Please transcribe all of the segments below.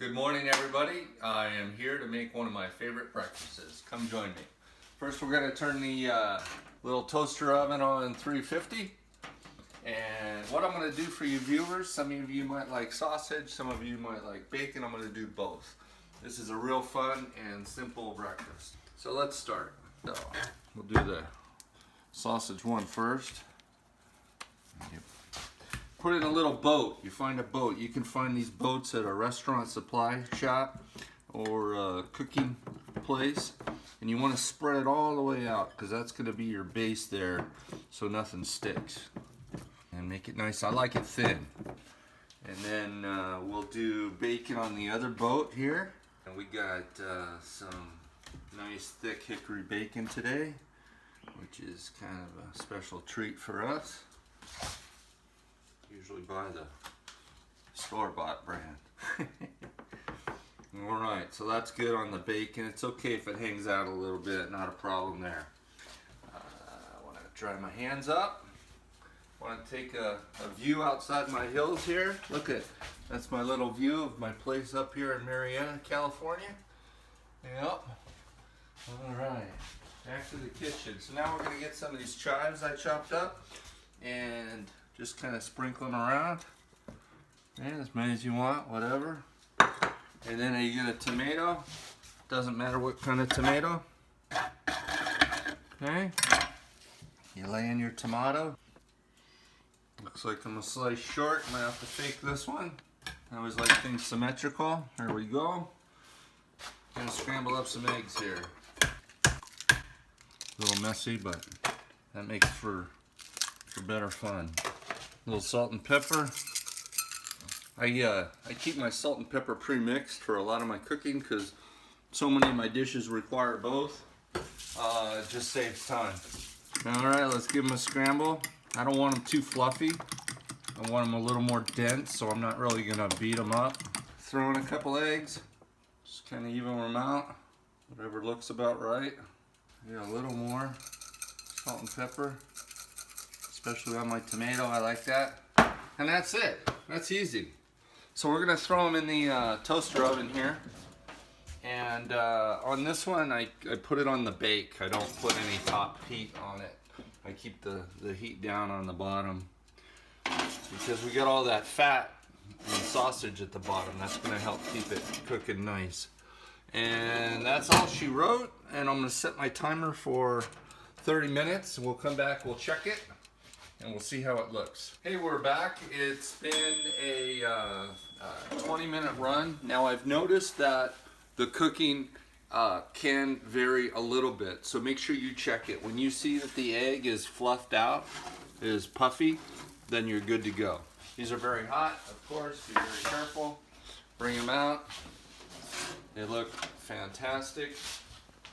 Good morning, everybody. I am here to make one of my favorite breakfasts. Come join me. First, we're going to turn the little toaster oven on 350. And what I'm going to do for you viewers, some of you might like sausage, some of you might like bacon. I'm going to do both. This is a real fun and simple breakfast. So let's start. So we'll do the sausage one first. Put in a little boat. You find a boat. You can find these boats at a restaurant supply shop or a cooking place. And you want to spread it all the way out because that's going to be your base there so nothing sticks. And make it nice. I like it thin. And then we'll do bacon on the other boat here. And we got some nice thick hickory bacon today, which is kind of a special treat for us. Usually buy the store-bought brand. Alright, so that's good on the bacon. It's okay if it hangs out a little bit, not a problem there. I want to dry my hands up. I want to take a view outside my hills here. Look at, that's my little view of my place up here in Marietta, California. Yep. Alright, back to the kitchen. So now we're going to get some of these chives I chopped up and just kind of sprinkle them around. And as many as you want, whatever. And then you get a tomato. Doesn't matter what kind of tomato. Okay. You lay in your tomato. Looks like I'm gonna slice short. Might have to fake this one. I always like things symmetrical. There we go. Gonna scramble up some eggs here. A little messy, but that makes for better fun. A little salt and pepper. I keep my salt and pepper pre-mixed for a lot of my cooking because so many of my dishes require both. It just saves time. Alright, let's give them a scramble. I don't want them too fluffy. I want them a little more dense, so I'm not really going to beat them up. Throw in a couple eggs. Just kind of even them out. Whatever looks about right. Yeah, a little more salt and pepper. Especially on my tomato, I like that. And that's it. That's easy. So we're gonna throw them in the toaster oven here. And on this one, I put it on the bake. I don't put any top heat on it. I keep the heat down on the bottom because we got all that fat and sausage at the bottom. That's gonna help keep it cooking nice. And that's all she wrote. And I'm gonna set my timer for 30 minutes. We'll come back, we'll check it. And we'll see how it looks. Hey, we're back. It's been a 20-minute run. Now I've noticed that the cooking can vary a little bit, so make sure you check it. When you see that the egg is fluffed out, is puffy, then you're good to go. These are very hot, of course. Be very careful. Bring them out. They look fantastic.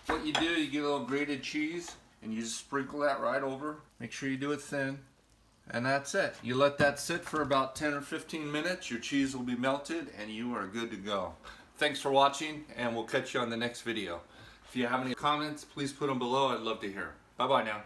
What you do, you get a little grated cheese and you just sprinkle that right over. Make sure you do it thin. And that's it. You let that sit for about 10 or 15 minutes. Your cheese will be melted and you are good to go. Thanks for watching and we'll catch you on the next video. If you have any comments, please put them below. I'd love to hear. Bye-bye now.